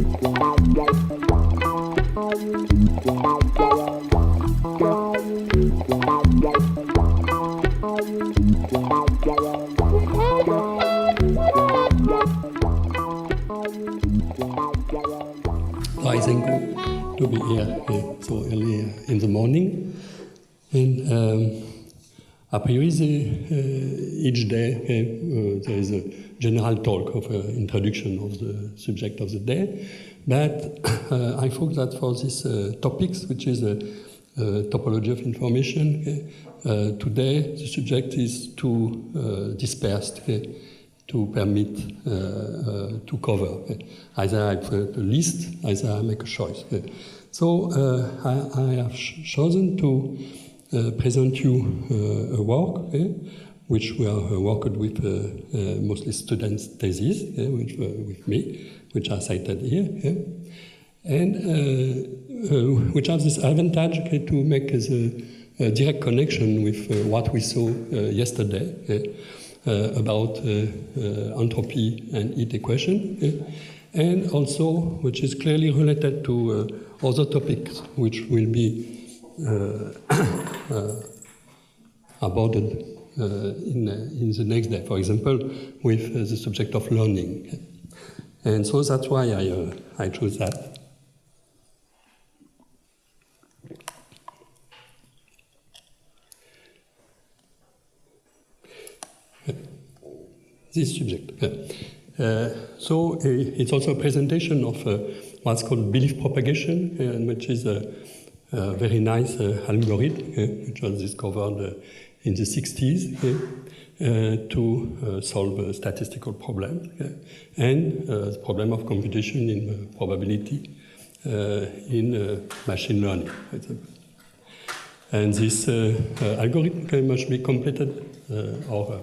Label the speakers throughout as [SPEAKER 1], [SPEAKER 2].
[SPEAKER 1] I thank you to be here so early in the morning. And a priori, each day there is a general talk of introduction of the subject of the day. But I thought that for these topics, which is topology of information, today the subject is too dispersed to permit to cover. Either I put a list, either I make a choice. So I have chosen to present you a work, which we are worked with mostly students' theses, with me, which are cited here, and which has this advantage to make a direct connection with what we saw yesterday about entropy and heat equation, and also which is clearly related to other topics which will be aborted in the next day, for example, with the subject of learning. And so that's why I chose that. This subject. So it's also a presentation of what's called belief propagation, which is a very nice algorithm, which was discovered in the 60s to solve a statistical problem, and the problem of computation in probability in machine learning, for example. And this algorithm must be completed or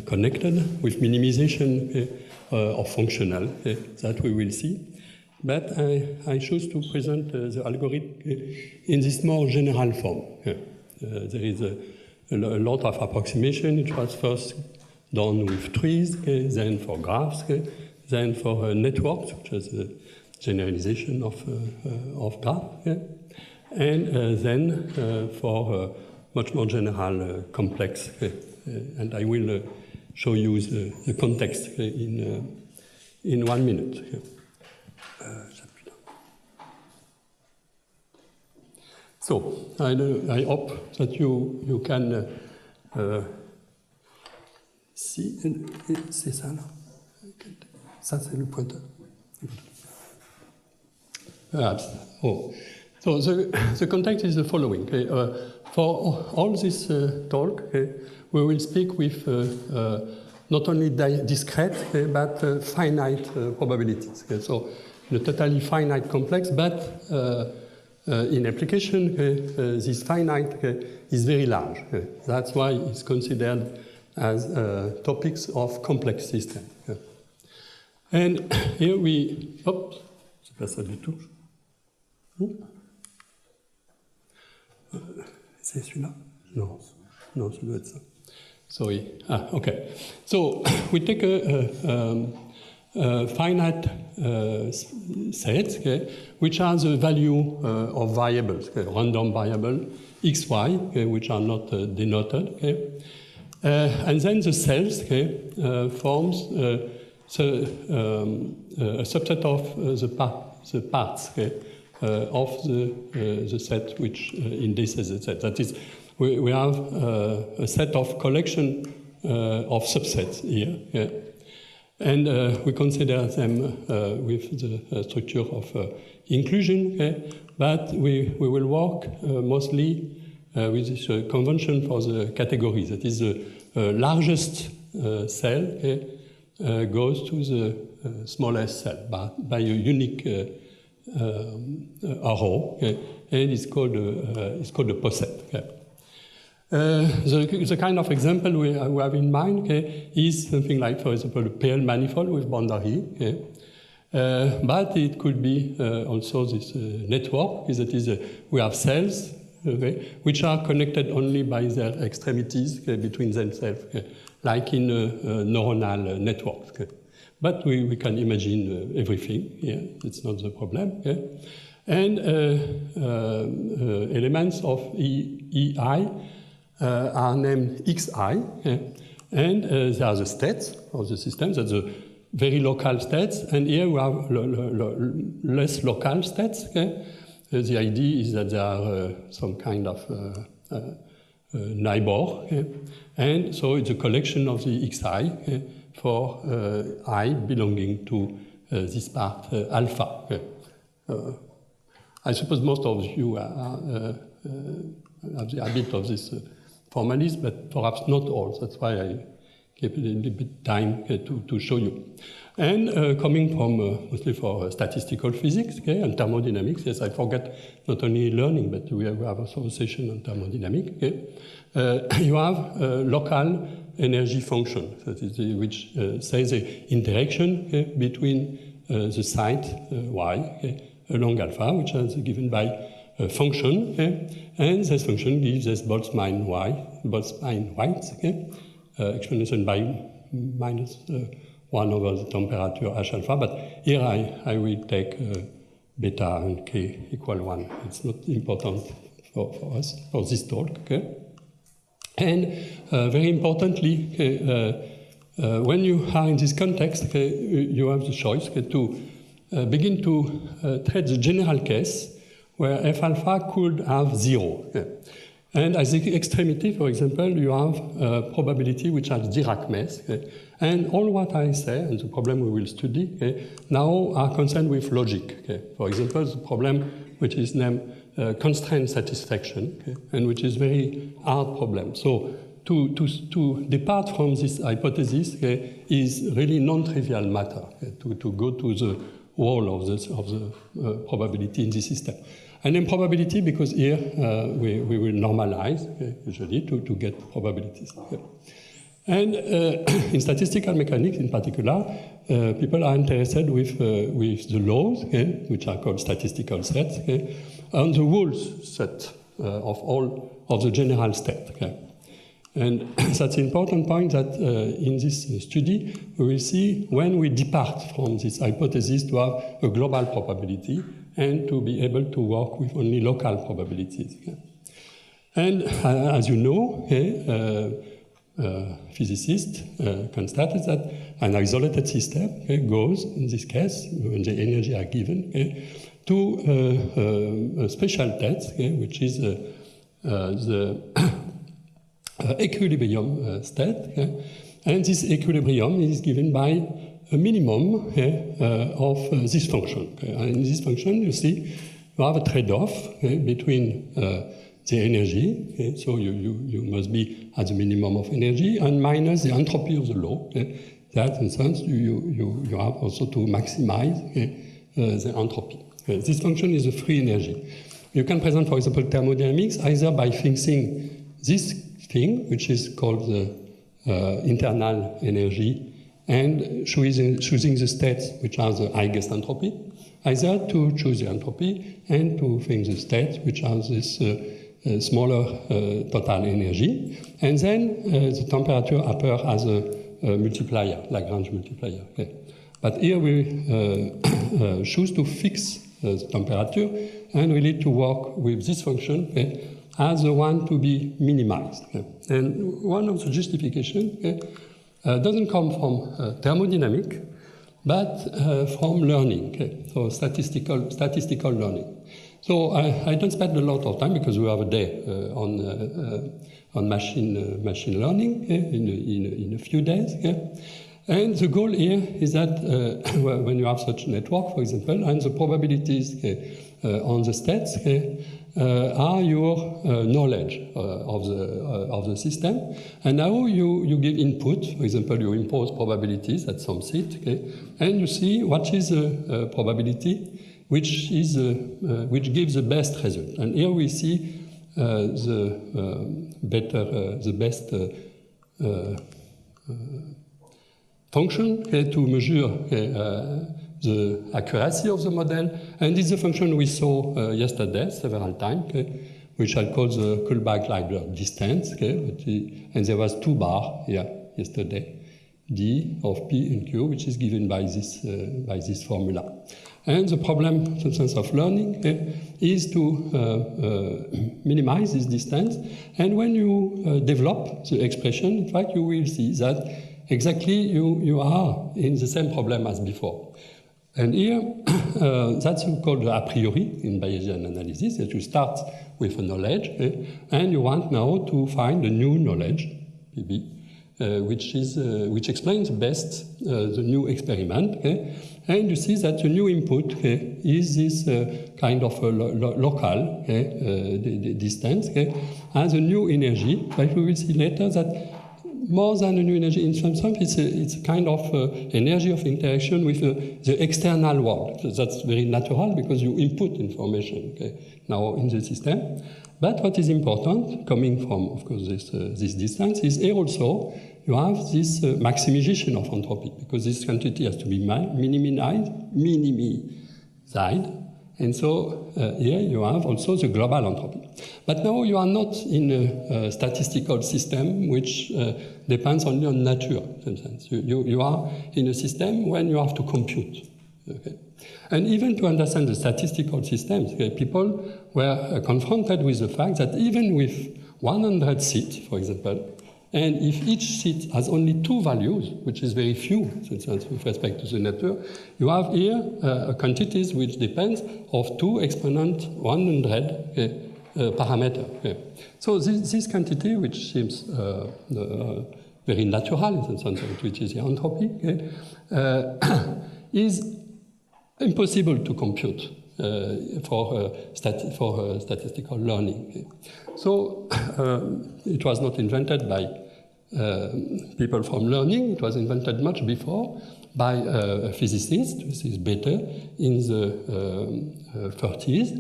[SPEAKER 1] connected with minimization of functional, that we will see. But I choose to present the algorithm in this more general form. There is a lot of approximation. It was first done with trees, then for graphs, then for networks, which is a generalization of graph, and then for much more general complex. And I will show you the context in 1 minute. So I hope that you can see. C'est ça là. Ça c'est le pointeur. Perhaps. Oh. So the context is the following. For all this talk, we will speak with not only discrete but finite probabilities. So a totally finite complex, but in application, this finite is very large. That's why it's considered as topics of complex systems. And here we, oops, c'est pas ça du tout. C'est celui-là? Non, non, ça doit être ça. Sorry. Okay. So we take a finite set, which has a value of variables, random variable xy, which are not denoted, and then the cells forms a subset of the parts of the set, which indices the set. That is, we have a set of collection of subsets here. And we consider them with the structure of inclusion, but we will work mostly with this convention for the categories. That is, the largest cell goes to the smallest cell by a unique arrow, and it's called a poset. The kind of example we have in mind is something like, for example, a PL manifold with boundary. But it could be also this network, that is, we have cells which are connected only by their extremities between themselves, like in neuronal networks. But we can imagine everything. Yeah, it's not the problem. Yeah? And elements of EI are named XI, yeah? And they are the states of the system. That's the very local states, and here we have less local states. Okay? The idea is that there are some kind of neighbor, okay? And so it's a collection of the xi, okay, for I belonging to this part alpha. Okay? I suppose most of you have the habit of this formalism, but perhaps not all. That's why I give a little bit time to show you. And coming from mostly for statistical physics, okay, and thermodynamics, yes, I forget not only learning, but we have also a session on thermodynamics. Okay. You have local energy function, that is which says the interaction, okay, between the site y, okay, along alpha, which is given by a function, okay, and this function gives this Boltzmann weight, okay, explanation by minus 1 over the temperature H alpha, but here I will take beta and k equal 1. It's not important for us, for this talk. Okay? And very importantly, when you are in this context, okay, you have the choice, okay, to begin to treat the general case where f alpha could have 0. Okay? And as the extremity, for example, you have probability which has Dirac mass. Okay? And all what I say, and the problem we will study, okay, now are concerned with logic. Okay? For example, the problem which is named constraint satisfaction, okay, and which is very hard problem. So to depart from this hypothesis, okay, is really non-trivial matter, okay, to go to the whole of the probability in the system. And then probability, because here we will normalize, okay, usually, to get probabilities. Okay. And in statistical mechanics in particular, people are interested with the laws, okay, which are called statistical sets, okay, and the rules set of all of the general state. Okay. And that's an important point that in this study, we will see when we depart from this hypothesis to have a global probability and to be able to work with only local probabilities. Okay. And as you know, okay, physicists constated that an isolated system, okay, goes, in this case, when the energy are given, okay, to a special test, okay, which is the equilibrium state. Okay? And this equilibrium is given by a minimum, okay, of this function. Okay? And in this function, you see, you have a trade-off, okay, between the energy, okay? So you must be at the minimum of energy, and minus the entropy of the law. Okay? That, in sense, you have also to maximize, okay, the entropy. Okay? This function is a free energy. You can present, for example, thermodynamics either by fixing this thing, which is called the internal energy, and choosing the states which are the highest entropy, either to choose the entropy and to fix the states which are this smaller total energy. And then the temperature appears as a multiplier, Lagrange multiplier. Okay. But here we choose to fix the temperature, and we need to work with this function, okay, as the one to be minimized. Okay. And one of the justifications, okay, doesn't come from thermodynamic, but from learning, okay? So statistical learning. So I don't spend a lot of time because we have a day on machine learning, okay, in a few days. Okay? And the goal here is that when you have such a network, for example, and the probabilities, okay, on the states, okay, are your knowledge of the system. And now you give input. For example, you impose probabilities at some seat, okay, and you see what is the probability which gives the best result. And here we see the best function, okay, to measure, okay, the accuracy of the model. And this is a function we saw yesterday several times, okay, which I call the Kullback-Leibler distance. Okay, and there was 2 bars here yesterday. d of p and q, which is given by this formula. And the problem, in the sense of learning, is to minimize this distance. And when you develop the expression, in fact, you will see that exactly you are in the same problem as before. And here, that's called a priori in Bayesian analysis, that you start with a knowledge, and you want now to find a new knowledge, maybe, which explains best the new experiment. And you see that the new input is this kind of local distance, has a new energy. But we will see later that more than a new energy, in some sense, it's a kind of energy of interaction with the external world. So that's very natural because you input information now in the system. But what is important, coming from, of course, this distance, is here also you have this maximization of entropy, because this quantity has to be minimized, and so here you have also the global entropy. But now you are not in a statistical system which depends only on nature, in some sense. You are in a system when you have to compute. Okay? And even to understand the statistical systems, people were confronted with the fact that even with 100 seats, for example, and if each seat has only two values, which is very few with respect to the nature, you have here quantities which depends of 2 exponent 100 parameter. So this quantity, which seems very natural in the sense, which is the entropy, is impossible to compute for statistical learning. So it was not invented by people from learning. It was invented much before by a physicist, this is better, in the 30s.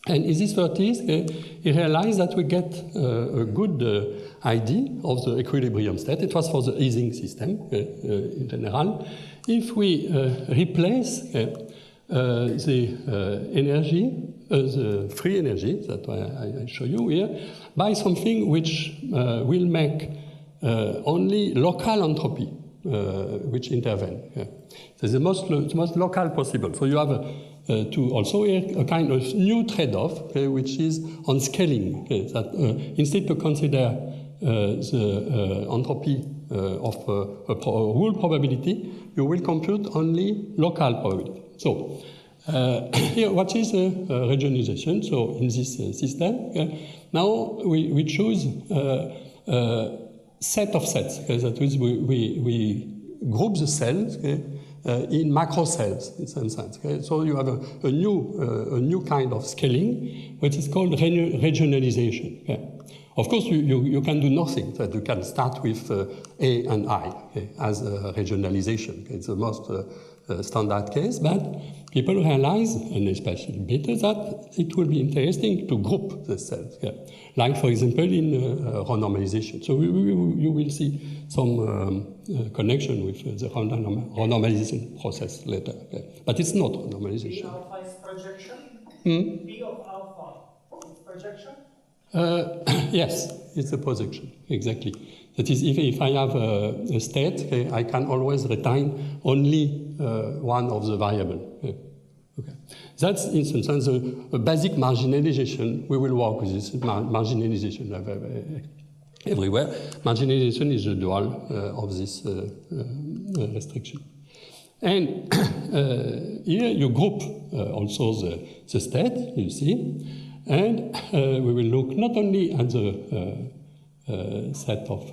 [SPEAKER 1] And in these 30s, he realized that we get a good idea of the equilibrium state. It was for the Ising system in general. If we replace the energy, the free energy that I show you here, by something which will make only local entropy, which intervene. So the most local possible. So you have to also here a kind of new trade-off, which is on scaling. That instead to consider the entropy of a whole probability, you will compute only local probability. So here, what is regionalization? So in this system, now we choose a set of sets. That means we group the cells in macro cells in some sense. So you have a new kind of scaling, which is called regionalization. Of course, you can do nothing. That you can start with A and I as a regionalization. It's the most standard case, but people realize, and especially better, that it will be interesting to group the cells. Like, for example, in renormalization. So you will see some connection with the renormalization process later. But it's not renormalization.
[SPEAKER 2] P alpha is projection? P of alpha is projection?
[SPEAKER 1] Yes, it's a projection, exactly. That is, if I have a state, I can always retain only one of the variables. Okay. That's, in some sense, a basic marginalization. We will work with this marginalization everywhere. Marginalization is the dual of this restriction. And here you group also the state, you see. And we will look not only at the set of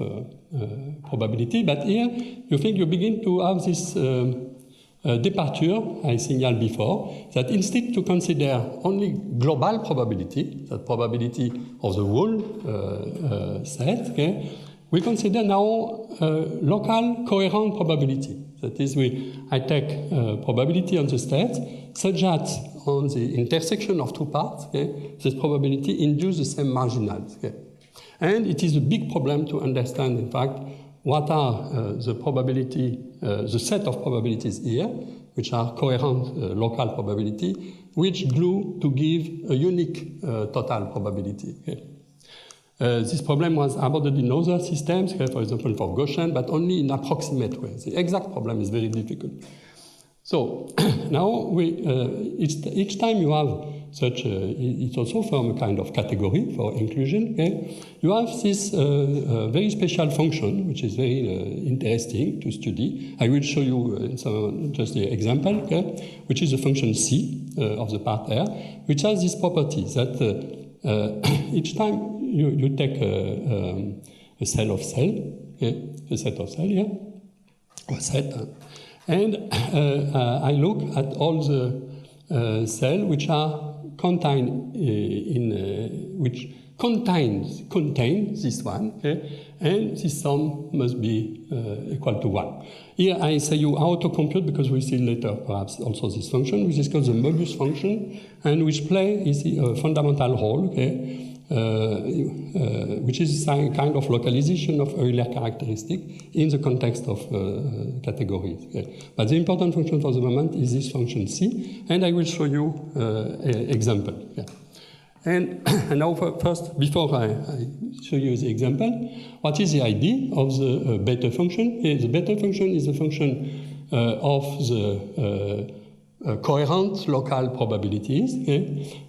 [SPEAKER 1] probability, but here you begin to have this departure I signaled before, that instead to consider only global probability, that probability of the whole set, we consider now local coherent probability. That is, I take probability on the state such that on the intersection of two parts, this probability induces the same marginals. And it is a big problem to understand, in fact, what are the probability, the set of probabilities here, which are coherent local probability, which glue to give a unique total probability. This problem was aborded in other systems, for example, for Gaussian, but only in approximate ways. The exact problem is very difficult. So now each time you have such, it's also from a kind of category for inclusion. You have this very special function, which is very interesting to study. I will show you just the example, which is the function C of the part R, which has this property that each time you take a cell of cell, a set of cell, or a set, and I look at all the cells which are contained which contain this one, and this sum must be equal to 1. Here I say you how to compute, because we see later perhaps also this function, which is called the Möbius function, and which plays a fundamental role, which is a kind of localization of Euler characteristic in the context of categories. But the important function for the moment is this function C, and I will show you an example. And now first, before I show you the example, what is the idea of the beta function? The beta function is a function of the coherent local probabilities,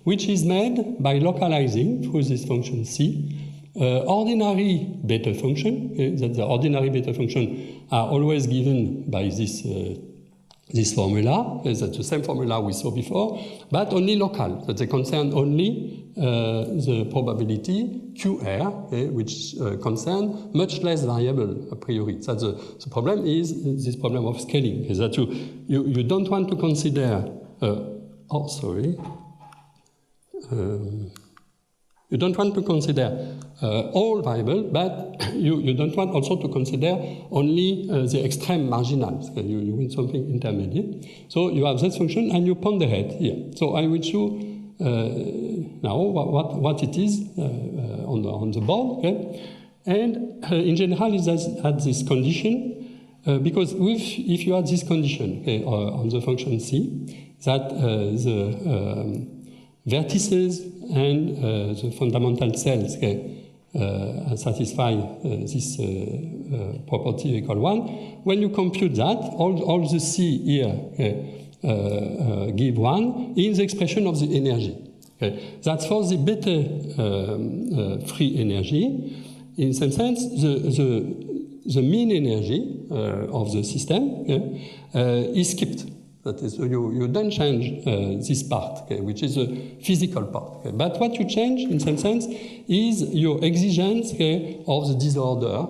[SPEAKER 1] which is made by localizing through this function C ordinary beta function, that the ordinary beta function are always given by this formula, that's the same formula we saw before, but only local, that they concern only the probability QR, which concern much less variable a priori. So the problem is this problem of scaling, is that you don't want to consider, you don't want to consider all variable, but you don't want also to consider only the extreme marginals. You want something intermediate. So you have this function and you ponderate here. So I will show now what it is on the board. And in general, it has this condition, because if you had this condition on the function C, that the vertices and the fundamental cells satisfy this property equal 1. When you compute that, all the C here give 1 in the expression of the energy. That's for the beta free energy. In some sense, the mean energy of the system is skipped. That is, you don't change this part, which is a physical part. But what you change, in some sense, is your exigence of the disorder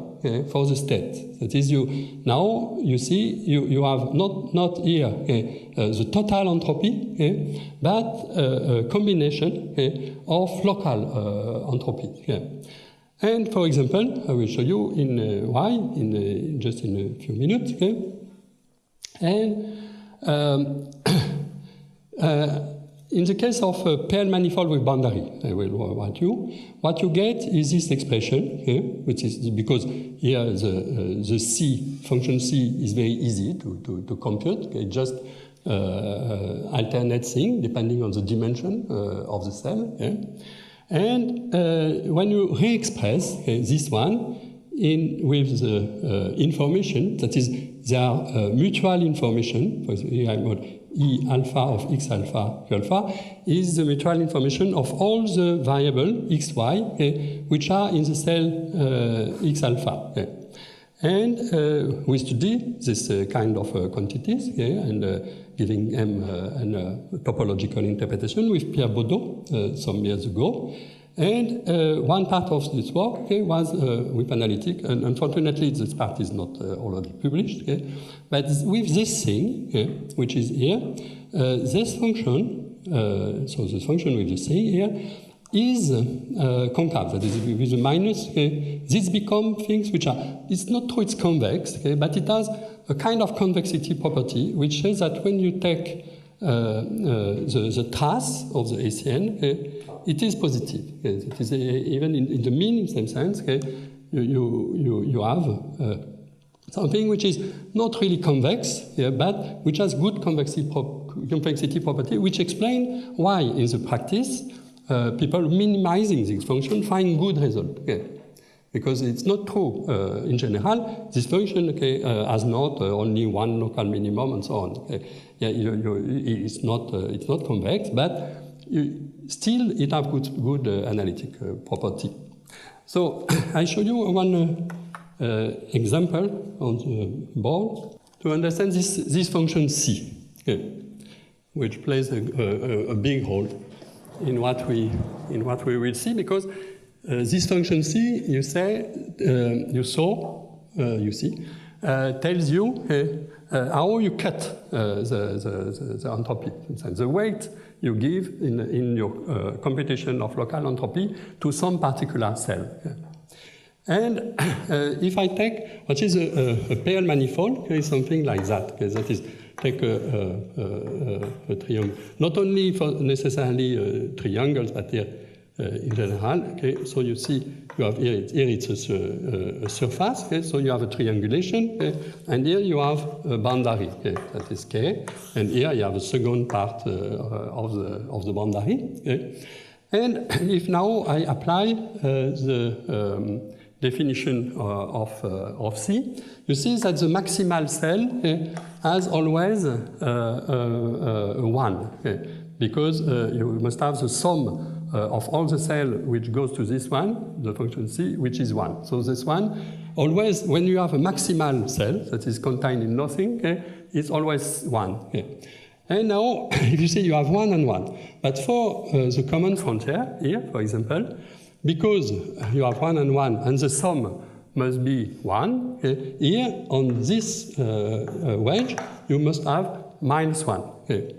[SPEAKER 1] for the state. That is, now you see you have not here the total entropy, but a combination of local entropy. And for example, I will show you in Y just in a few minutes. And in the case of a PL manifold with boundary, I will write you. What you get is this expression, which is because here the C function C is very easy to compute. Just alternate thing depending on the dimension of the cell. And when you re-express this one with the information, that is, there are mutual information, for example, here I wrote E alpha of X alpha Q alpha, is the mutual information of all the variable X, Y, which are in the cell X alpha. And we study this kind of quantities, and giving them a topological interpretation with Pierre Baudot some years ago. And one part of this work was with analytic, and unfortunately this part is not already published. But with this thing, which is here, this function, so the function with the thing here, is concave. That is, with a minus, these become things which are, it's not true it's convex, but it has a kind of convexity property, which says that when you take the trace of the ACN, it is positive. It is even in the mean, in some sense, you have something which is not really convex, but which has good convexity property, which explains why, in the practice, people minimizing this function find good result. Okay? Because it's not true. In general, this function has not only one local minimum and so on. Okay? Yeah, it's not convex, but still it has good analytic property. So I show you one example on the board to understand this function C, okay, which plays a big role in what we will see, because this function C, you see, tells you how you cut the entropy, the weight you give in your computation of local entropy to some particular cell. And if I take what is a PL manifold, something like that, that is, take a triangle, not only for necessarily triangles, but here in general. Okay, so you see, you have here it's a surface. Okay, so you have a triangulation, okay, and here you have a boundary. Okay, that is K, and here you have a second part of the boundary. Okay, and if now I apply the definition of C, you see that the maximal cell has always a 1, okay, because you must have the sum of all the cells which goes to this one, the function C, which is 1. So this one, always, when you have a maximal cell that is contained in nothing, okay, it's always 1. Okay. And now, if you see, you have 1 and 1. But for the common frontier here, for example, because you have 1 and 1, and the sum must be 1, okay, here on this wedge, you must have -1. Okay.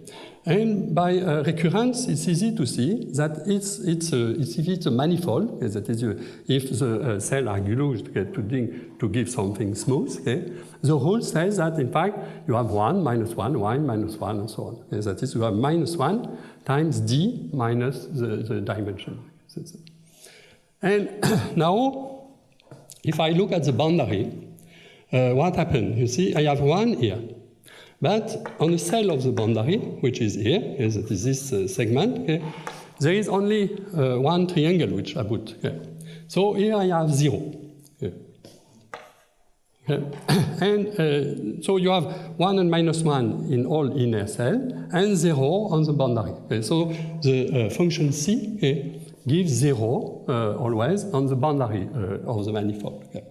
[SPEAKER 1] And by recurrence, it's easy to see that if it's a manifold, okay, that is, if the cells are glued to give something smooth, okay, the rule says that in fact you have 1, -1, 1, -1, and so on. Okay, that is, you have -1 times d minus the dimension. And now, if I look at the boundary, what happened? You see, I have 1 here. But on the cell of the boundary, which is here, that is this segment, okay, there is only one triangle which I put. Okay. So here I have 0. Okay. Okay. And so you have 1 and -1 in all inner cell, and 0 on the boundary. Okay. So the function C, okay, gives 0 always on the boundary of the manifold. Okay.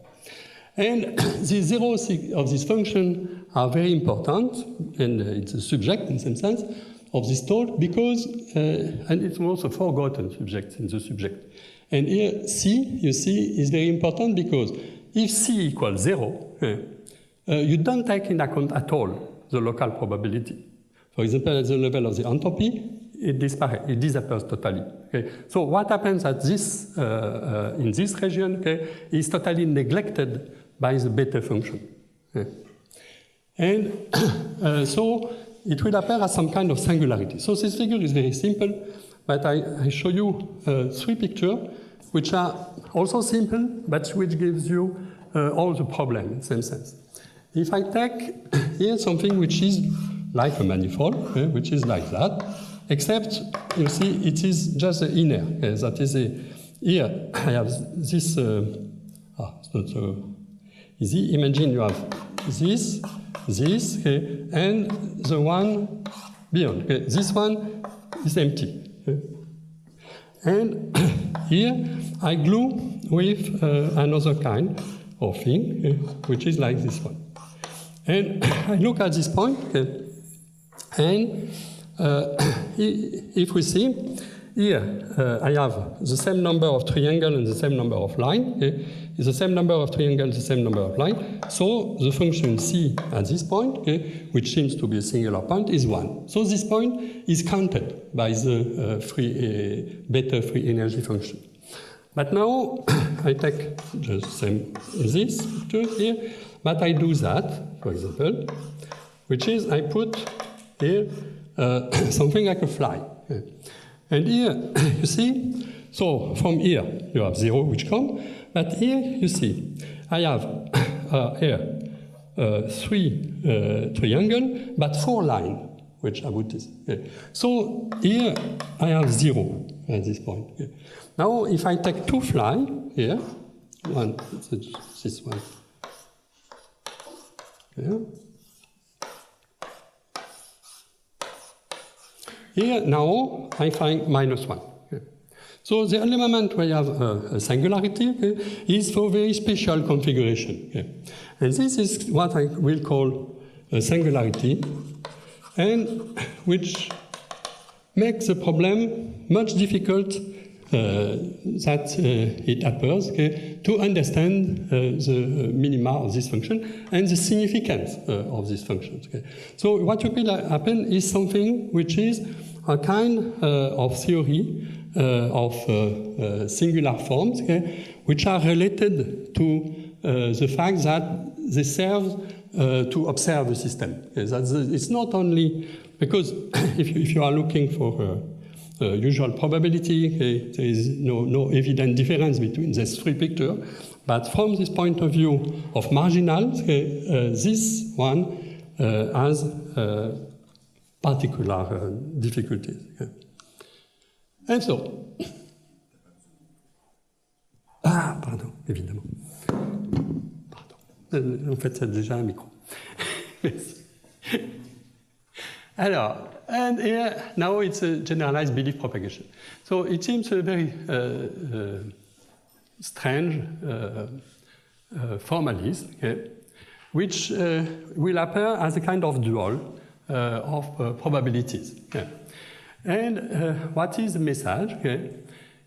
[SPEAKER 1] And the zeros of this function are very important, and it's a subject in some sense of this talk, because, and it's also a forgotten subject in the subject. And here C, you see, is very important because if C equals 0, you don't take into account at all the local probability. For example, at the level of the entropy, it disappears totally. Okay? So what happens at this, in this region, okay, is totally neglected by the beta function. Okay? And so it will appear as some kind of singularity. So this figure is very simple, but I show you 3 pictures, which are also simple, but which gives you all the problem in some sense. If I take here something which is like a manifold, okay, which is like that, except, you see, it is just the inner. Okay, that is here I have this, it's not so easy. Imagine you have this, okay, and the one beyond. Okay. This one is empty. Okay. And here I glue with another kind of thing, okay, which is like this one. And I look at this point, okay, and if we see, here I have the same number of triangles and the same number of lines. Okay. It's the same number of triangles, the same number of lines. So the function C at this point, okay, which seems to be a singular point, is 1. So this point is counted by the beta free energy function. But now I take just the same as this picture here, but I do that, for example, which is I put here something like a fly. Okay. And here, you see, so from here you have 0 which come, but here you see, I have here 3 triangles, but 4 lines. which about this. Okay. So here I have 0 at this point. Okay. Now if I take 2 fly here, one, this one. Okay. Here now I find -1. Okay. So the only moment where you have a singularity is for very special configuration. Okay. And this is what I will call a singularity, and which makes the problem much difficult that it appears to understand the minima of this function and the significance of these functions. Okay. So what will happen is something which is a kind of theory of singular forms, okay, which are related to the fact that they serve to observe the system. Okay. It's not only because if you are looking for usual probability, okay, there is no evident difference between these 3 pictures, but from this point of view of marginals, okay, this one has particular difficulties. Okay. And so, pardon, évidemment. Pardon. En fait, c'est déjà un micro. Alors, and here, now it's a generalized belief propagation. So it seems a very strange formalism, okay, which will appear as a kind of dual of probabilities. Okay. And what is the message? Okay,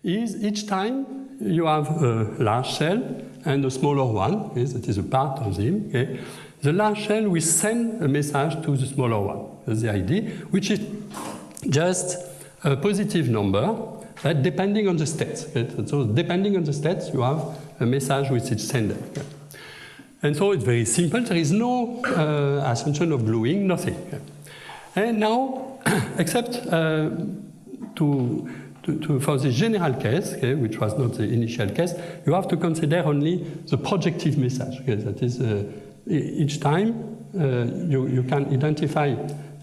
[SPEAKER 1] is each time you have a large cell and a smaller one, okay, that is a part of them, okay, the large shell will send a message to the smaller one. That's the idea, which is just a positive number, but depending on the states. Okay? So depending on the states, you have a message which is sent. Okay? And so it's very simple. There is no assumption of gluing, nothing. Okay? And now, except for the general case, okay, which was not the initial case, you have to consider only the projective message. Okay? That is, each time you can identify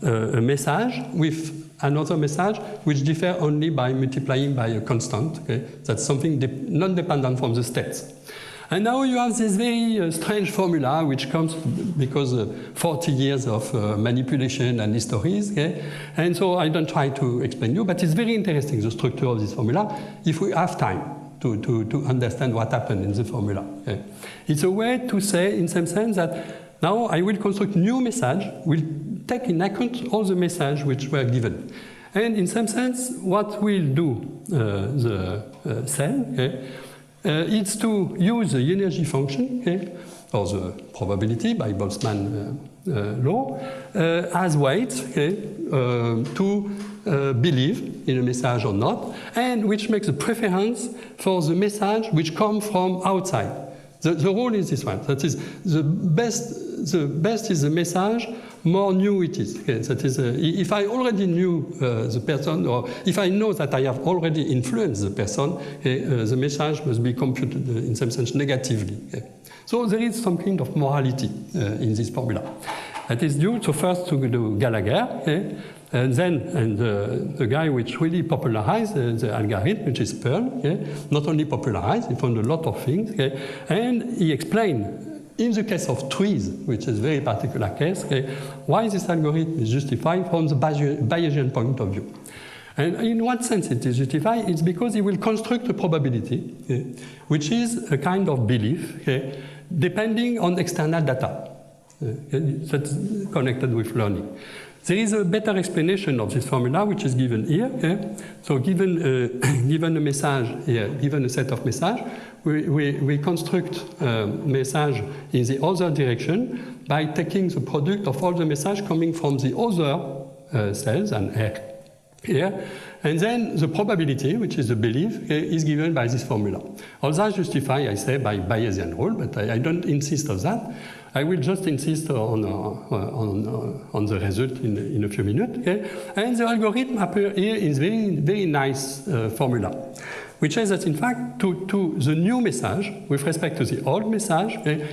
[SPEAKER 1] a message with another message which differ only by multiplying by a constant. Okay? That's something non-dependent from the states. And now you have this very strange formula which comes because 40 years of manipulation and histories. Okay? And so I don't try to explain you, but it's very interesting, the structure of this formula, if we have time to understand what happened in the formula. Okay? It's a way to say, in some sense, that now I will construct new message, will take in account all the messages which were given. And in some sense, what will do the cell, okay, is to use the energy function, okay, or the probability by Boltzmann law, as weight, okay, to believe in a message or not, and which makes a preference for the message which comes from outside. The rule is this one. That is, the best is the message, more new it is. Okay? That is, if I already knew the person, or if I know that I have already influenced the person, okay, the message must be computed in some sense negatively. Okay? So there is some kind of morality in this formula. That is due to first to Gallagher, okay? And then the guy which really popularized the algorithm, which is Pearl, okay? Not only popularized, he found a lot of things, okay? And he explained, in the case of trees, which is a very particular case, okay, why this algorithm is justified from the Bayesian point of view. And in what sense it is justified? It's because he will construct a probability, okay, which is a kind of belief, okay, depending on external data, okay, that's connected with learning. There is a better explanation of this formula, which is given here. Okay? So given a message here, given a set of messages, we construct a message in the other direction by taking the product of all the messages coming from the other cells and here. And then the probability, which is the belief, is given by this formula. All that justified, I say, by Bayesian rule, but I don't insist on that. I will just insist on the result in a few minutes. Okay? And the algorithm appears here in very, very nice formula, which says that, in fact, to the new message, with respect to the old message, okay,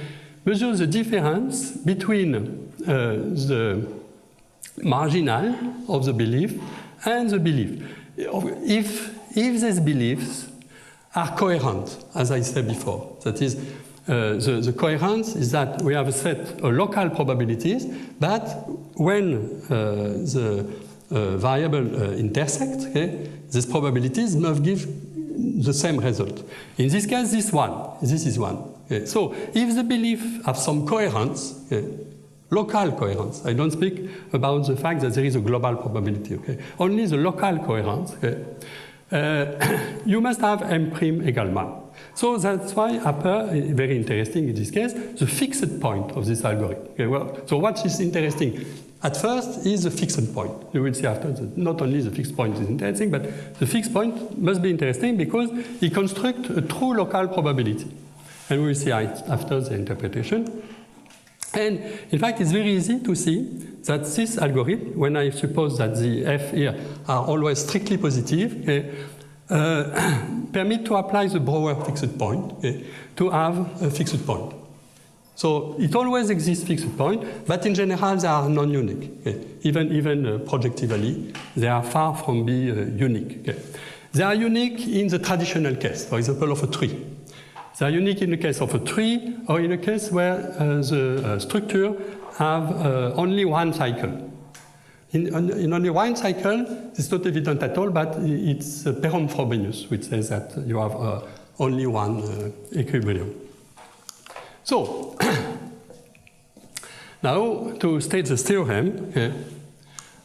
[SPEAKER 1] measures the difference between the marginal of the belief and the belief. If these beliefs are coherent, as I said before, that is, the coherence is that we have a set of local probabilities, but when the variable intersect, okay, these probabilities must give the same result. In this case, this is one. Okay. So if the belief has some coherence, okay, local coherence, I don't speak about the fact that there is a global probability, okay, only the local coherence, okay, you must have M' equal M. So that's why upper is very interesting in this case, the fixed point of this algorithm. Okay, well, so what is interesting at first is the fixed point. You will see after that not only the fixed point is interesting, but the fixed point must be interesting because it constructs a true local probability. And we will see after the interpretation. And in fact, it's very easy to see that this algorithm, when I suppose that the f here are always strictly positive, okay, permit to apply the Brouwer fixed point, okay, to have a fixed point. So it always exists fixed point, but in general they are non-unique. Okay. Even projectively, they are far from being unique. Okay. They are unique in the traditional case, for example, of a tree. They are unique in the case of a tree, or in a case where the structure have only one cycle. In only one cycle, it's not evident at all, but it's Perron-Frobenius, which says that you have only one equilibrium. So, now to state the theorem, okay,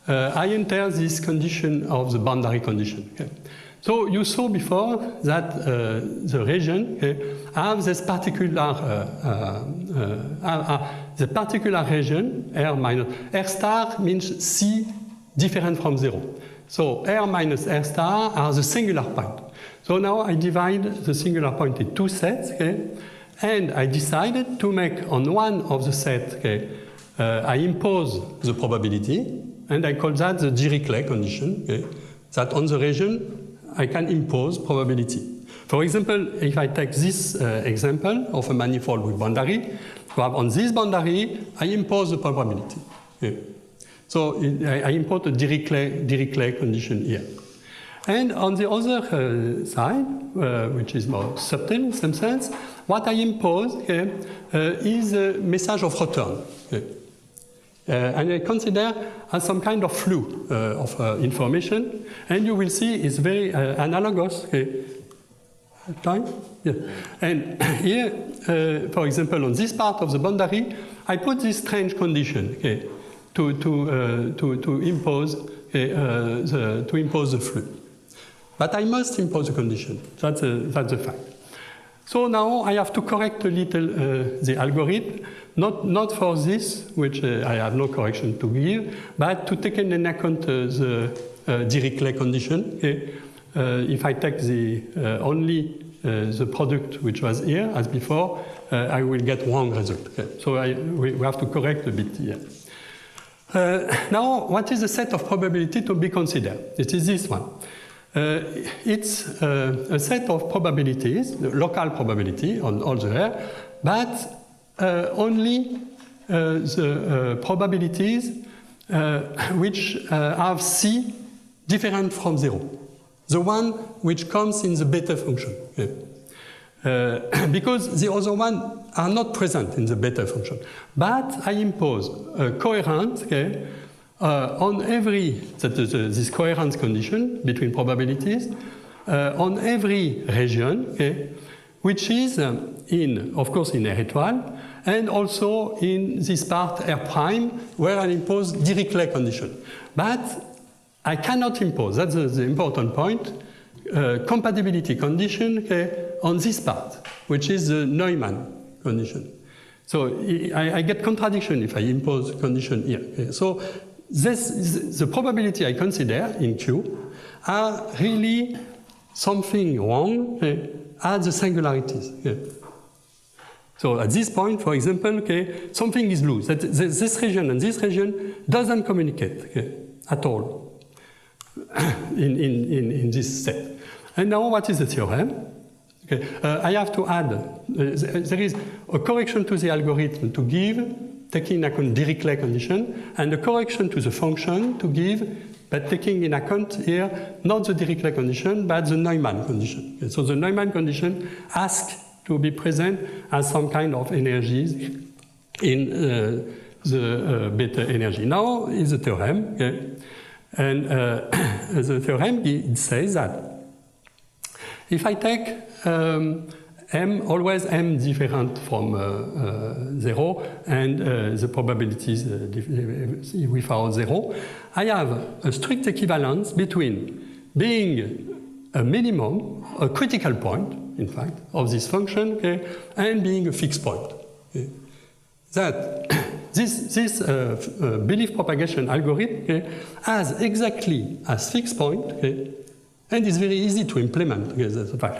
[SPEAKER 1] I enter this condition of the boundary condition. Okay. So you saw before that the region, okay, have this particular the particular region R minus R star means C different from 0. So R minus R star are the singular point. So now I divide the singular point in two sets, okay, and I decided to make on one of the sets, okay, I impose the probability, and I call that the Dirichlet condition, okay, that on the region I can impose probability. For example, if I take this example of a manifold with boundary, you have on this boundary, I impose the probability. Okay. So I import a Dirichlet condition here. And on the other side, which is more subtle in some sense, what I impose, okay, is a message of return. Okay. And I consider as some kind of flow of information, and you will see it's very analogous. Okay. Time? Yeah. And here, for example, on this part of the boundary, I put this strange condition, okay, to impose the flow. But I must impose a condition. That's the fact. So now I have to correct a little the algorithm, not for this, which I have no correction to give, but to take into account the Dirichlet condition. Okay? If I take the only the product which was here as before, I will get wrong result. Okay? So we have to correct a bit here. Now, what is the set of probability to be considered? It is this one. It's a set of probabilities, the local probability on all the air, but only the probabilities which have C different from 0. The one which comes in the beta function. Okay. Because the other ones are not present in the beta function. But I impose a coherence, okay, on every, that is this coherence condition between probabilities, on every region, okay, which is of course, in R étoile, and also in this part R prime, where I impose Dirichlet condition. But I cannot impose, that's the important point, compatibility condition, okay, on this part, which is the Neumann condition. So I get contradiction if I impose condition here. Okay. So this is the probability I consider in Q are really something wrong, okay, at the singularities. Okay. So at this point, for example, okay, something is loose. That this region and this region doesn't communicate, okay, at all in this set. And now what is the theorem? Okay. I have to add, there is a correction to the algorithm to give taking in account Dirichlet condition, and the correction to the function to give, but taking in account here not the Dirichlet condition, but the Neumann condition. Okay, so the Neumann condition asks to be present as some kind of energies in the beta energy. Now is the theorem, okay? And the theorem, it says that if I take m, always m different from 0, and the probabilities without 0, I have a strict equivalence between being a minimum, a critical point, in fact, of this function, okay, and being a fixed point. Okay. That this belief propagation algorithm, okay, has exactly as fixed point, okay, and it's very easy to implement. Okay, that's the fact.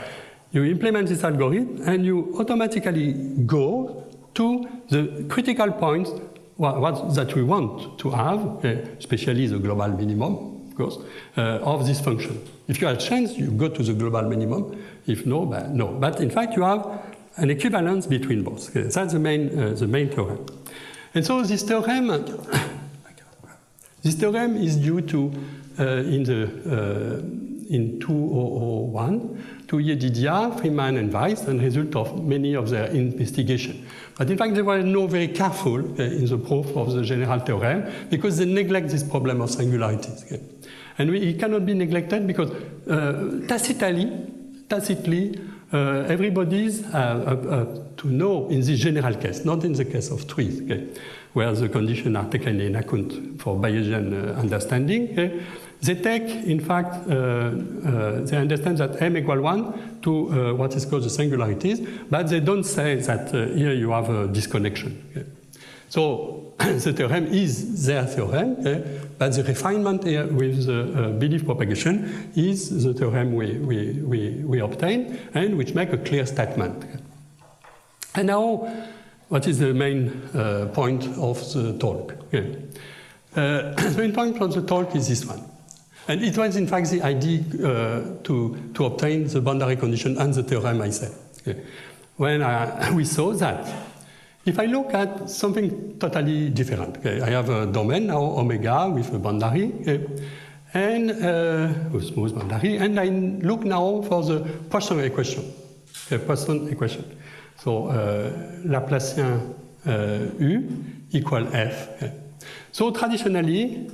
[SPEAKER 1] You implement this algorithm and you automatically go to the critical points that we want to have, okay, especially the global minimum, of course, of this function. If you have a chance, you go to the global minimum. If no, no. But in fact, you have an equivalence between both. Okay, that's the main theorem. And so this theorem is due to in 2001 to Yedidia, Freeman, and Weiss, and result of many of their investigations. But in fact, they were not very careful in the proof of the general theorem because they neglect this problem of singularities. Okay? And it cannot be neglected because tacitly, everybody's to know in this general case, not in the case of trees, okay, where the conditions are taken in account for Bayesian understanding. Okay, they take, in fact, they understand that m equal 1 to what is called the singularities, but they don't say that here you have a disconnection. Okay. So the theorem is their theorem, okay, but the refinement here with the belief propagation is the theorem we obtain and which make a clear statement. Okay. And now, what is the main point of the talk? Okay. The main point of the talk is this one. And it was, in fact, the idea to obtain the boundary condition and the theorem I said. Okay. When we saw that, if I look at something totally different, okay, I have a domain now, omega, with a boundary, okay, and with smooth boundary, and I look now for the Poisson equation. Okay, Poisson equation. So Laplacian U equal F. Okay. So traditionally,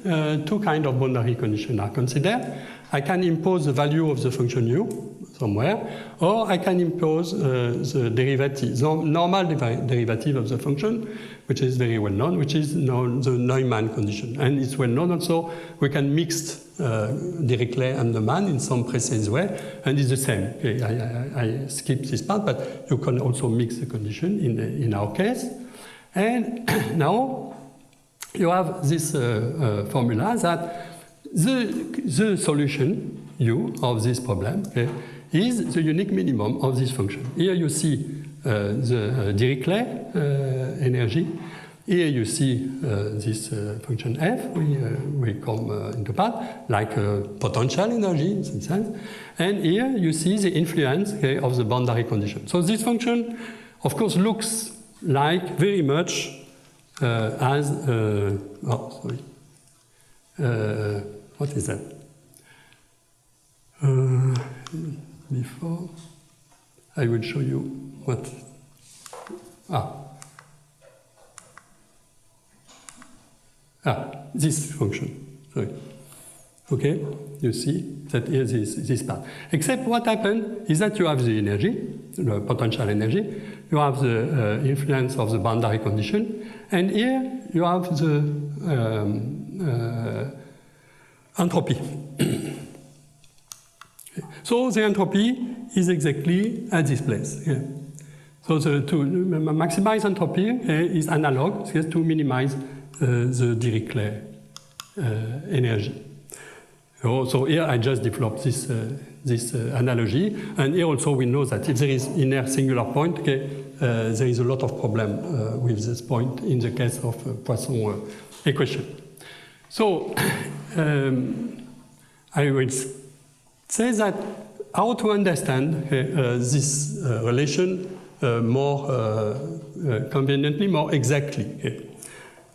[SPEAKER 1] two kinds of boundary conditions are considered. I can impose the value of the function u somewhere, or I can impose the derivative, the normal derivative of the function, which is very well known, which is known the Neumann condition. And it's well known also, we can mix Dirichlet and Neumann in some precise way, and it's the same. Okay, I skip this part, but you can also mix the condition in our case. And now you have this formula that the solution u of this problem, okay, is the unique minimum of this function. Here you see the Dirichlet energy. Here you see this function f, we come into part, like potential energy in some sense. And here you see the influence, okay, of the boundary condition. So this function, of course, looks like very much as, what is that? Before, I will show you what. This function. Sorry. Okay, you see that here this part. Except what happened is that you have the energy, the potential energy, you have the influence of the boundary condition, and here you have the entropy. So the entropy is exactly at this place. Yeah. So to maximize entropy is analog to minimize the Dirichlet energy. So here I just developed this analogy, and here also we know that if there is inner singular point, okay, there is a lot of problem with this point in the case of Poisson equation. So I will say that how to understand this relation more conveniently, more exactly. Okay.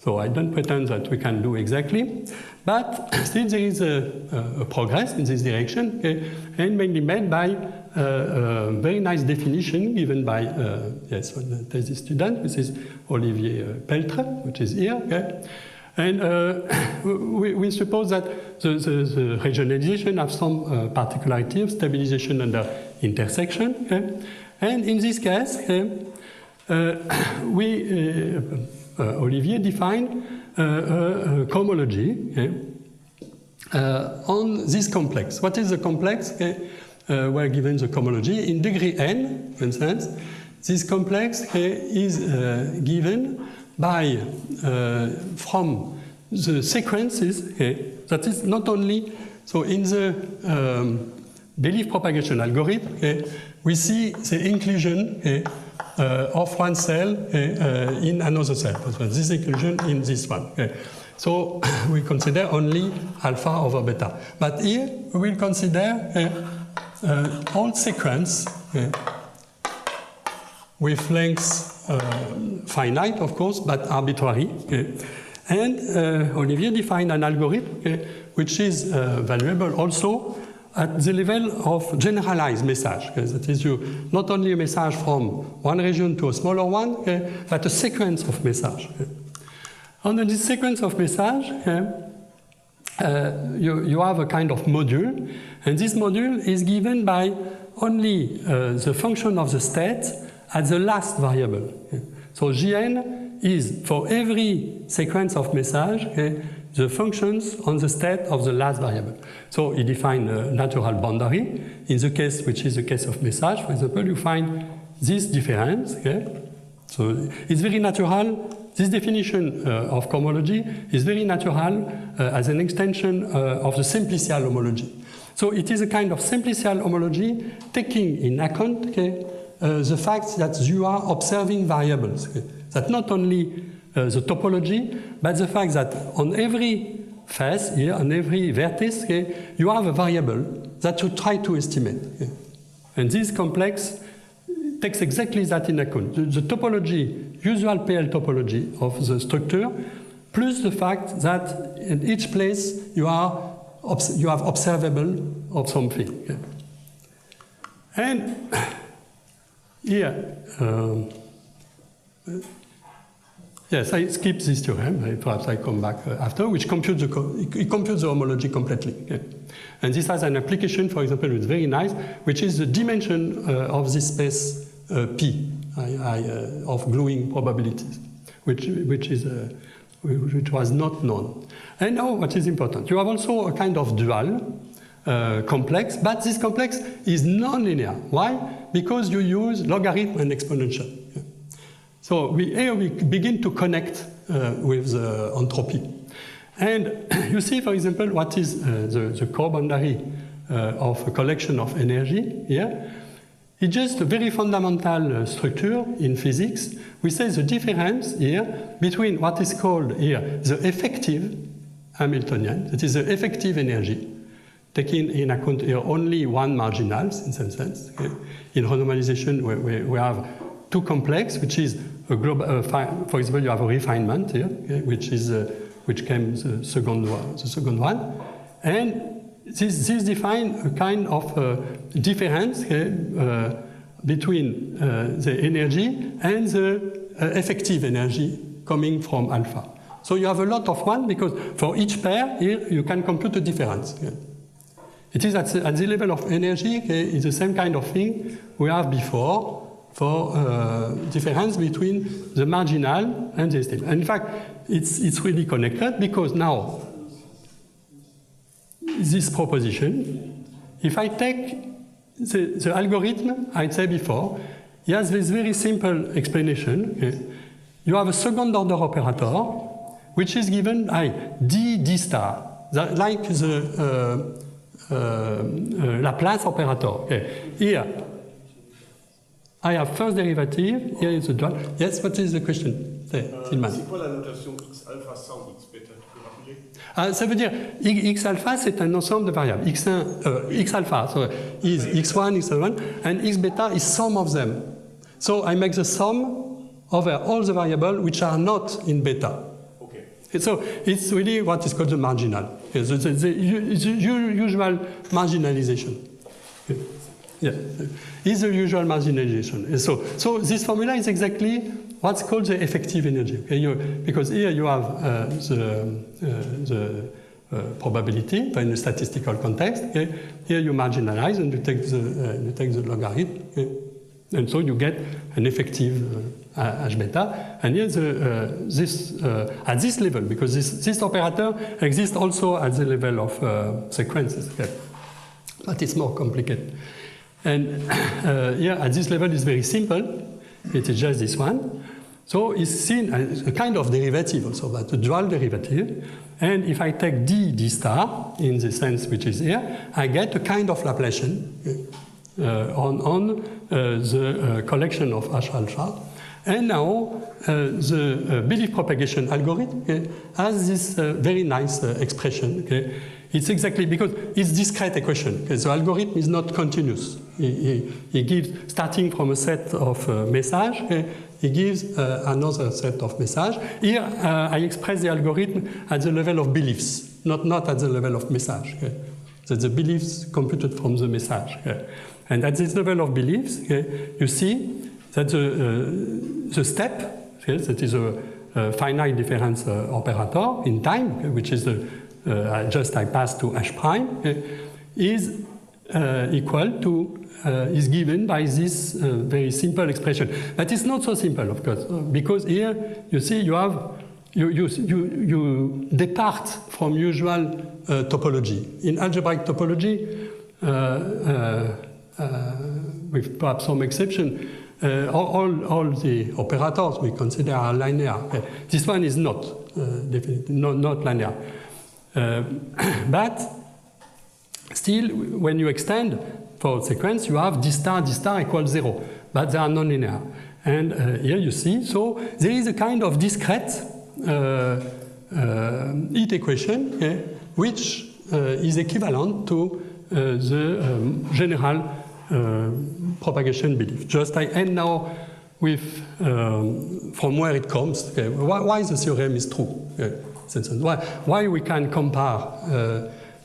[SPEAKER 1] So I don't pretend that we can do exactly, but still there is a progress in this direction, okay, and mainly made by a very nice definition given by yes, one thesis student, which is Olivier Peltre, which is here. Okay? And we suppose that the regionalization has some particularity of stabilization under intersection. Okay? And in this case, okay, Olivier defined a cohomology, okay, on this complex. What is the complex? Okay? We're given the cohomology in degree n, for instance. This complex, okay, is given by from the sequences, okay, that is not only so in the belief propagation algorithm, okay, we see the inclusion, okay, of one cell, okay, in another cell. This inclusion in this one. Okay. So we consider only alpha over beta. But here we will consider all sequence with lengths finite, of course, but arbitrary. Okay. And Olivier defined an algorithm, okay, which is valuable also at the level of generalized message. Okay. That is, you not only a message from one region to a smaller one, okay, but a sequence of message. Okay. Under this sequence of message, okay, you have a kind of module, and this module is given by only the function of the state at the last variable. Okay. So Gn is, for every sequence of message, okay, the functions on the state of the last variable. So he defined a natural boundary. In the case, which is the case of message, for example, you find this difference. Okay? So it's very natural. This definition of cohomology is very natural as an extension of the simplicial homology. So it is a kind of simplicial homology taking in account, okay, the fact that you are observing variables. Okay? That not only the topology, but the fact that on every face here, on every vertex, okay, you have a variable that you try to estimate. Okay? And this complex takes exactly that in account. The topology, usual PL topology of the structure, plus the fact that in each place you have observable of something. Okay? And here, yes, I skip this theorem. Perhaps I come back after, which computes the homology completely. Okay? And this has an application, for example, which is very nice, which is the dimension of this space P of gluing probabilities, which was not known. And now, what is important? You have also a kind of dual complex, but this complex is nonlinear. Why? Because you use logarithm and exponential. Okay? So here we begin to connect with the entropy. And you see, for example, what is the core boundary of a collection of energy here. It's just a very fundamental structure in physics. We say the difference here between what is called here the effective Hamiltonian, that is the effective energy, taking in account here only one marginals in some sense. Okay? In renormalization, we have two complex, which is a global, for example, you have a refinement here, okay, which came the second one, and this defines a kind of difference, okay, between the energy and the effective energy coming from alpha. So you have a lot of one because for each pair here you can compute the difference. Okay. It is at the level of energy, okay, it's the same kind of thing we have before for difference between the marginal and the estimate. And in fact, it's really connected because now this proposition, if I take the algorithm I'd say before, it has this very simple explanation. Okay. You have a second order operator, which is given by d star, like the Laplace operator. Okay. Here, I have first derivative, here is the dual. Yes, what is the question? C'est
[SPEAKER 3] quoi la notation x alpha sans x bêta? Tu peux rappeler?
[SPEAKER 1] Ça veut dire x alpha, c'est un ensemble de variables. X alpha so is x1, x1, and x beta is sum of them. So I make the sum over all the variables which are not in beta.
[SPEAKER 3] Okay.
[SPEAKER 1] So it's really what is called the marginal, the usual marginalization. Yeah, is the usual marginalization. So this formula is exactly what's called the effective energy. Okay? Because here you have the probability in a statistical context. Okay? Here you marginalize and you take the logarithm. Okay? And so you get an effective H beta. And here at this level, because this operator exists also at the level of sequences. Okay? But it's more complicated. And here at this level is very simple. It is just this one. So it's seen as a kind of derivative also, but a dual derivative. And if I take d star in the sense which is here, I get a kind of Laplacian on the collection of H alpha. And now the belief propagation algorithm has this very nice expression. Okay? It's exactly because it's discrete equation. Okay? The algorithm is not continuous. He gives, starting from a set of messages, okay? He gives another set of messages. Here, I express the algorithm at the level of beliefs, not at the level of message. Okay? So the beliefs computed from the message. Okay? And at this level of beliefs, okay, you see that the step, okay, that is a finite difference operator in time, okay, which is I pass to H prime, okay, is equal to is given by this very simple expression. But it's not so simple, of course, because here you see you have you depart from usual topology. In algebraic topology, with perhaps some exception, all the operators we consider are linear. This one is not definitely not linear, but still, when you extend for sequence, you have d star equals 0, but they are nonlinear. And here you see, so there is a kind of discrete heat equation, okay, which is equivalent to the general propagation belief. Just I end now with from where it comes. Okay, why the theorem is true. Okay, why we can compare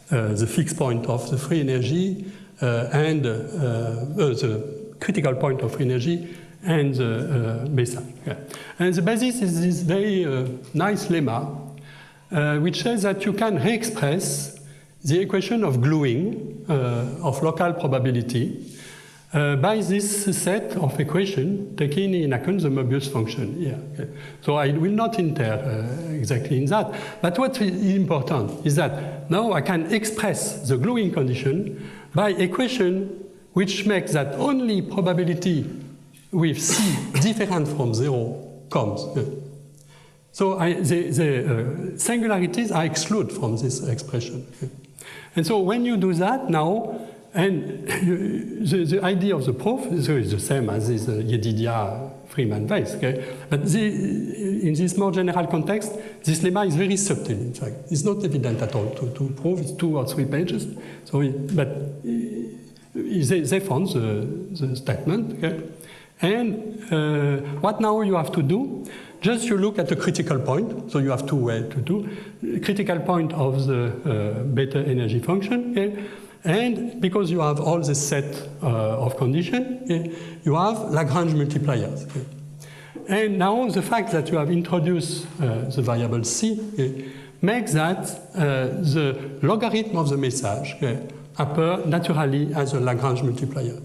[SPEAKER 1] the fixed point of the free energy and the critical point of free energy and the message. Okay. And the basis is this very nice lemma, which says that you can re-express the equation of gluing of local probability by this set of equations taking in account the Möbius function here. Okay. So I will not enter exactly in that, but what is important is that now I can express the gluing condition by equation which makes that only probability with C different from 0 comes. So the singularities are excluded from this expression. And so when you do that now, and the idea of the proof is the same as this Yedidia-Freeman vase, okay? But in this more general context, this lemma is very subtle, in fact. It's not evident at all to prove. It's 2 or 3 pages. So but they found the statement, okay? And what now you have to do? Just you look at the critical point. So you have 2 ways to do. Critical point of the beta energy function, okay? And because you have all this set of conditions, okay, you have Lagrange multipliers. Okay? And now the fact that you have introduced the variable C, okay, makes that the logarithm of the message, okay, appear naturally as a Lagrange multiplier.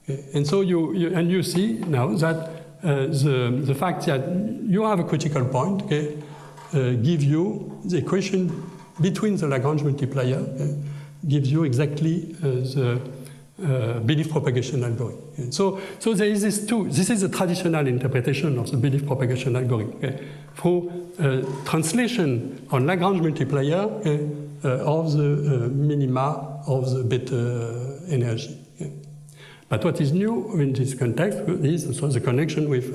[SPEAKER 1] Okay? And so you see now that the fact that you have a critical point, okay, give you the equation between the Lagrange multiplier, okay, gives you exactly the belief propagation algorithm. So there is this is a traditional interpretation of the belief propagation algorithm, okay, through translation on Lagrange multiplier, okay, of the minima of the beta energy. Okay. But what is new in this context is also the connection with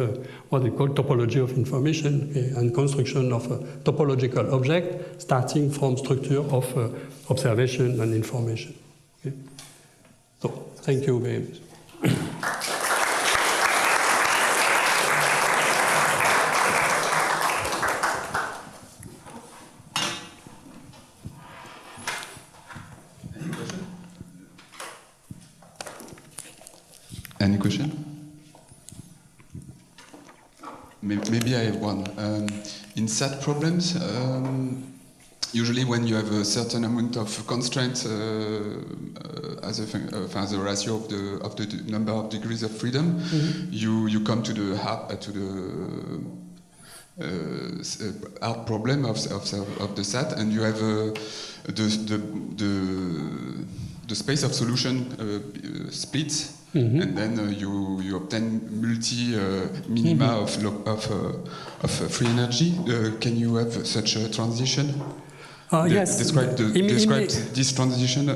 [SPEAKER 1] what we call topology of information, okay, and construction of a topological object starting from structure of observation and information. Okay. So, thank you very much.
[SPEAKER 4] Any question? Maybe I have one. In SAT problems, usually when you have a certain amount of constraints as a ratio of the number of degrees of freedom, you come to the hard problem of the SAT, and you have the space of solution splits. And then you obtain minima of free energy. Can you have such a transition?
[SPEAKER 1] Yes.
[SPEAKER 4] Describe this transition.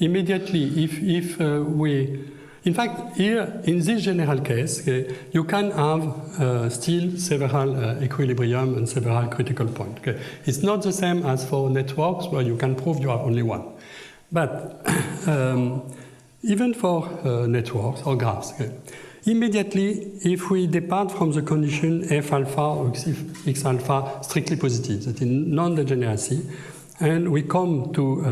[SPEAKER 1] Immediately, if we, in fact, here in this general case, you can have still several equilibrium and several critical points. It's not the same as for networks where you can prove you have only one, but. Even for networks or graphs, immediately, if we depart from the condition f alpha or x alpha strictly positive, that is non-degeneracy, and we come to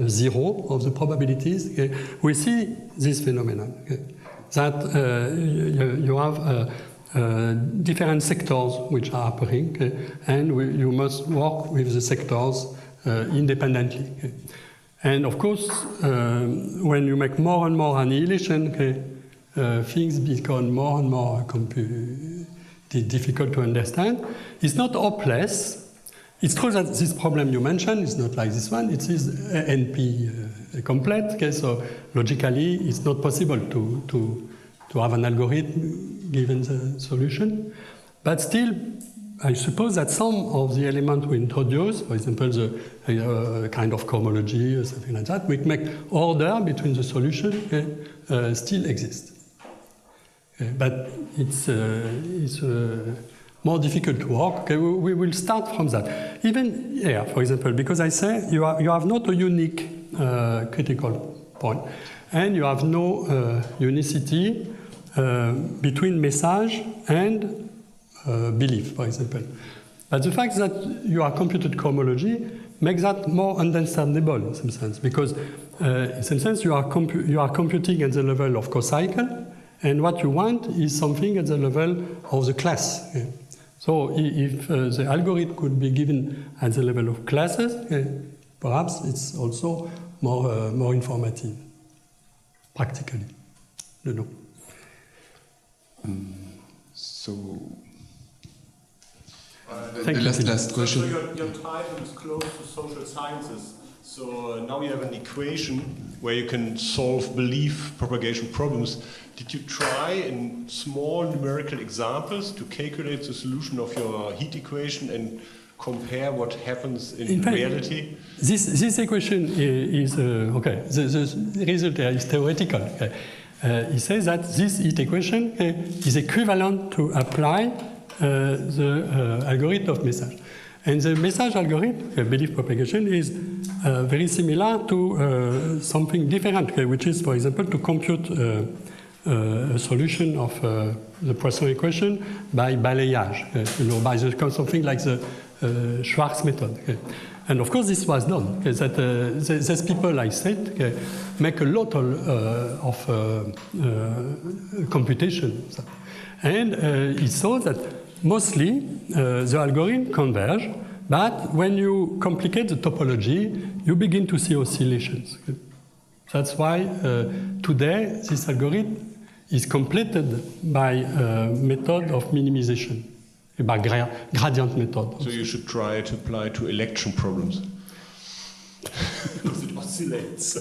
[SPEAKER 1] zero of the probabilities, we see this phenomenon, that you have different sectors which are appearing, and you must work with the sectors independently. And of course, when you make more and more annihilation, things become more and more difficult to understand. It's not hopeless. It's true that this problem you mentioned is not like this one. It is NP complete, so logically it's not possible to have an algorithm given the solution. But still, I suppose that some of the elements we introduce, for example, the kind of cohomology or something like that, we make order between the solutions, still exist. But it's more difficult to work. We will start from that. Even here, for example, because I say you have not a unique critical point, and you have no unicity between message and belief, for example. But the fact that you are computed cohomology makes that more understandable in some sense, because in some sense you are computing at the level of cocycle, and what you want is something at the level of the class. So if the algorithm could be given at the level of classes, perhaps it's also more informative, practically. I don't know.
[SPEAKER 4] So.
[SPEAKER 3] Last question.
[SPEAKER 5] So your title is close to social sciences. So now you have an equation where you can solve belief propagation problems. Did you try in small numerical examples to calculate the solution of your heat equation and compare what happens in reality?
[SPEAKER 1] This equation is okay. The result is theoretical. It says that this heat equation is equivalent to apply the algorithm of message. And the message algorithm, belief propagation, is very similar to something different, which is, for example, to compute a solution of the Poisson equation by balayage, by something like the Schwarz method. And of course, this was done. These people, I said, make a lot of computation. And it saw that mostly the algorithm converge, but when you complicate the topology, you begin to see oscillations. That's why today this algorithm is completed by a method of minimization, by gradient method.
[SPEAKER 5] So you should try to apply to election problems. Because it oscillates.